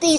30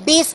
20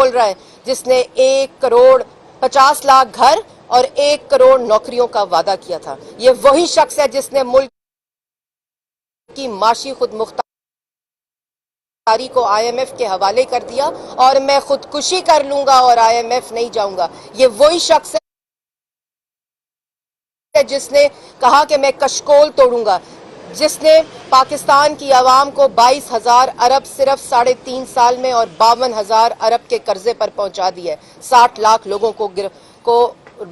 بول رہا ہے جس نے 1,50,00,000 گھر اور 1 کروڑ نوکریوں کا وعدہ کیا تھا. یہ وہی شخص ہے جس نے ملک کی معاشی خود مختاری کو آئی ایم ایف کے حوالے کر دیا اور میں خودکشی کر لوں گا اور آئی ایم ایف نہیں جاؤں گا. یہ وہی شخص ہے جس نے کہا کہ میں کشکول توڑوں گا, جس نے پاکستان کی عوام کو 22,000 ارب صرف 3.5 سال میں اور 52,000 ارب کے قرضے پر پہنچا دیا ہے, 60 لاکھ لوگوں کو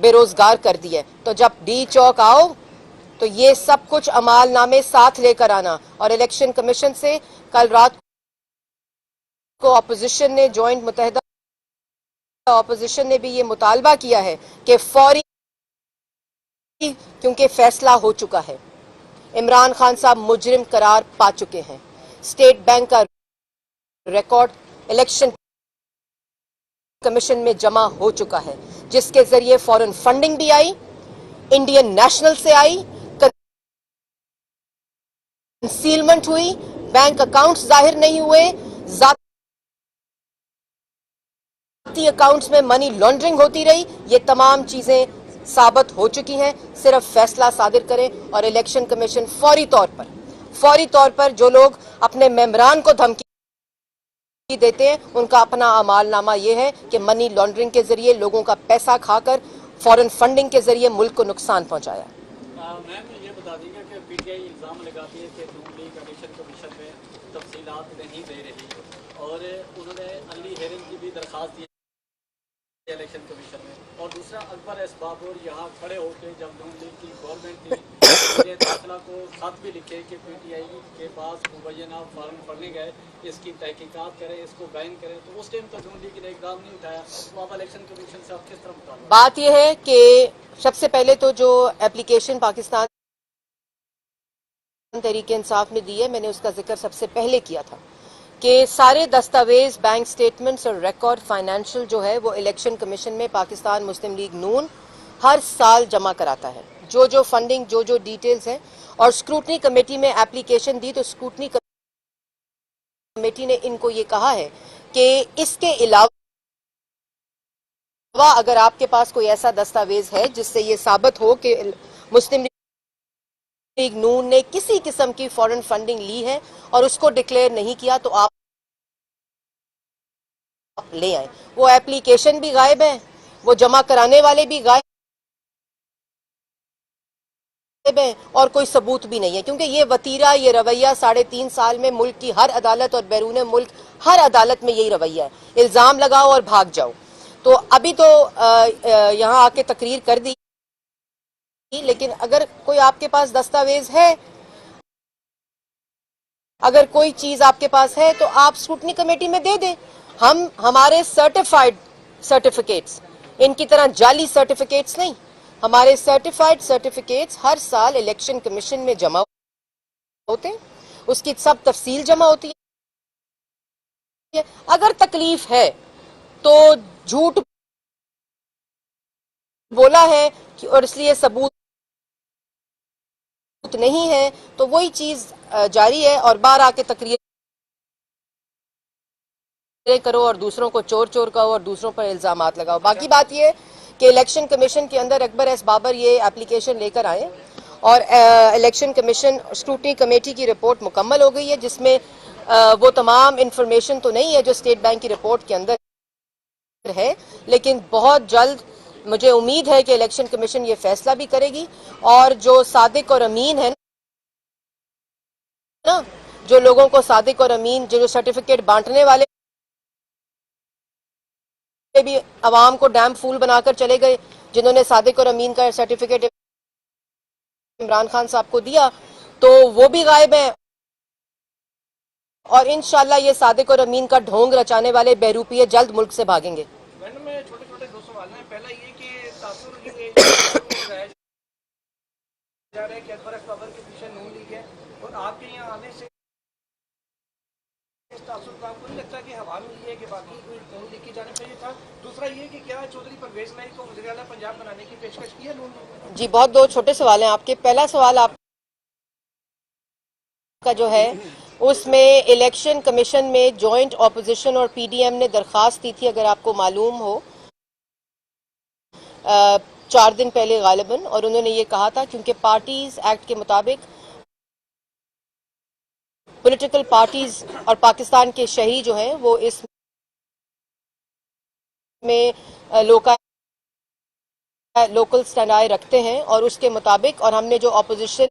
بے روزگار کر دیا ہے. تو جب ڈی چوک آؤ تو یہ سب کچھ عمال نامے ساتھ لے کر آنا. اور الیکشن کمیشن سے کل رات کو اپوزیشن نے, جوائنٹ متحدہ اپوزیشن نے بھی یہ مطالبہ کیا ہے کہ فوری, کیونکہ فیصلہ ہو چکا ہے, عمران خان صاحب مجرم قرار پا چکے ہیں. اسٹیٹ بینک کا ریکارڈ الیکشن کمیشن میں جمع ہو چکا ہے, جس کے ذریعے فورن فنڈنگ بھی آئی, انڈین نیشنل سے آئی, کنسیلمنٹ ہوئی, بینک اکاؤنٹس ظاہر نہیں ہوئے, ذاتی اکاؤنٹس میں منی لانڈرنگ ہوتی رہی. یہ تمام چیزیں ثابت ہو چکی ہیں. صرف فیصلہ صادر کریں اور الیکشن کمیشن فوری طور پر جو لوگ اپنے ممبران کو دھمکی دیتے ہیں ان کا اپنا اعمال نامہ یہ ہے کہ منی لانڈرنگ کے ذریعے لوگوں کا پیسہ کھا کر فورن فنڈنگ کے ذریعے ملک کو نقصان پہنچایا. میم یہ بتا دیں گے کہ پی ٹی آئی الزام لگاتی ہے کہ نون لیگ الیکشن کمیشن میں تفصیلات نہیں دے رہی, اور انہوں نے ارلی ہیئرنگ کی بھی درخواست دی الیکشن کمیشن میں. اور دوسرا اکبر اسبابور یہاں کھڑے ہو کے جب نون لیگ کی گورنمنٹ تھی داخلہ کو خط بھی لکھے کہ پی ٹی آئی کے پاس مبینہ فارم فنڈنگ ہے, اس کی تحقیقات کریں, اس کو بین کریں, تو اس ٹائم تو نون لیگ نے اقدام نہیں اٹھایا. تو آپ الیکشن کمیشن سے آپ کس طرح مطالبہ؟ بات یہ ہے کہ سب سے پہلے تو جو اپلیکیشن پاکستان تحریک انصاف نے دی ہے, میں نے اس کا ذکر سب سے پہلے کیا تھا کہ سارے دستاویز, بینک سٹیٹمنٹس اور ریکارڈ فائنینشل جو ہے وہ الیکشن کمیشن میں پاکستان مسلم لیگ نون ہر سال جمع کراتا ہے. جو فنڈنگ, جو ڈیٹیلز ہیں, اور اسکروٹنی کمیٹی میں اپلیکیشن دی تو اسکروٹنی کمیٹی نے ان کو یہ کہا ہے کہ اس کے علاوہ اگر آپ کے پاس کوئی ایسا دستاویز ہے جس سے یہ ثابت ہو کہ مسلم لیگ نون نے کسی قسم کی فورن فنڈنگ لی ہے اور اس کو ڈکلیئر نہیں کیا تو آپ لے آئیں. وہ اپلیکیشن بھی غائب ہے, وہ جمع کرانے والے بھی غائب ہیں, اور کوئی ثبوت بھی نہیں ہے, کیونکہ یہ وتیرہ, یہ رویہ 3.5 سال میں ملک کی ہر عدالت اور بیرون ملک ہر عدالت میں یہی رویہ ہے, الزام لگاؤ اور بھاگ جاؤ. تو ابھی تو یہاں آ کے تقریر کر دی, لیکن اگر کوئی آپ کے پاس دستاویز ہے, اگر کوئی چیز آپ کے پاس ہے تو آپ اسکروٹنی کمیٹی میں دے دیں. ہمارے سرٹیفائیڈ سرٹیفکیٹس, ان کی طرح جعلی سرٹیفکیٹس نہیں, ہمارے سرٹیفائیڈ سرٹیفکیٹس ہر سال الیکشن کمیشن میں جمع ہوتے ہیں, اس کی سب تفصیل جمع ہوتی ہے. اگر تکلیف ہے تو جھوٹ بولا ہے اور اس لیے ثبوت نہیں ہے تو وہی چیز جاری ہے, اور باہر آ کے تقریر کرو اور دوسروں کو چور کہو اور دوسروں پر الزامات لگاؤ. باقی بات یہ کہ الیکشن کمیشن کے اندر اکبر ایس بابر یہ اپلیکیشن لے کر آئے, اور الیکشن کمیشن اسکروٹنی کمیٹی کی رپورٹ مکمل ہو گئی ہے, جس میں وہ تمام انفارمیشن تو نہیں ہے جو اسٹیٹ بینک کی رپورٹ کے اندر ہے, لیکن بہت جلد مجھے امید ہے کہ الیکشن کمیشن یہ فیصلہ بھی کرے گی, اور جو صادق اور امین ہے نا, جو لوگوں کو صادق اور امین, جو سرٹیفکیٹ بانٹنے والے بھی عوام کو ڈیم فول بنا کر چلے گئے, جنہوں نے صادق اور امین کا سرٹیفکیٹ عمران خان صاحب کو دیا, تو وہ بھی غائب ہیں, اور انشاءاللہ یہ صادق اور امین کا ڈھونگ رچانے والے بہروپیے جلد ملک سے بھاگیں گے. میڈم میں چھوٹے دو سوال ہیں. پہلا یہ کہ تاثر یہ جا رہا ہے کہ اکبر بابر کے پیچھے نون لیگ ہے, اور آپ کے یہاں آنے سے اس تاثر کو آپ کو نہیں لگتا کہ ہوا ملی ہے کہ باقی کوئی نون لیگ کی جانب سے یہ تھا؟ دوسرا یہ کہ کیا چودھری پرویز مہر کو وزیر اعلیٰ پنجاب بنانے کی پیشکش کی ہے نون لیگ؟ جی, بہت دو چھوٹے سوال ہیں آپ کے. پہلا سوال آپ کا جو ہے اس میں الیکشن کمیشن میں جوائنٹ اپوزیشن اور پی ڈی ایم نے درخواست دی تھی, اگر آپ کو معلوم ہو, 4 دن پہلے غالباً, اور انہوں نے یہ کہا تھا کیونکہ پارٹیز ایکٹ کے مطابق پولیٹیکل پارٹیز اور پاکستان کے شہری جو ہیں وہ اس میں لوکل سٹینڈ آئی رکھتے ہیں, اور اس کے مطابق, اور ہم نے جو اپوزیشن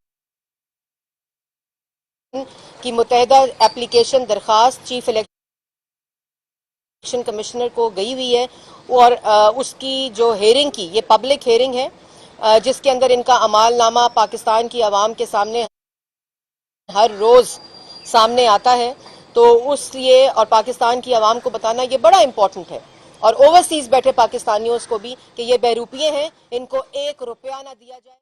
کی متحدہ اپلیکیشن درخواست چیف الیکشن کمشنر کو گئی ہوئی ہے, اور اس کی جو ہیئرنگ کی, یہ پبلک ہیئرنگ ہے جس کے اندر ان کا عمال نامہ پاکستان کی عوام کے سامنے ہر روز سامنے آتا ہے, تو اس لیے اور پاکستان کی عوام کو بتانا یہ بڑا امپورٹنٹ ہے, اور اوورسیز بیٹھے پاکستانیوں کو بھی, کہ یہ بہروپیے ہیں, ان کو 1 روپیہ نہ دیا جائے.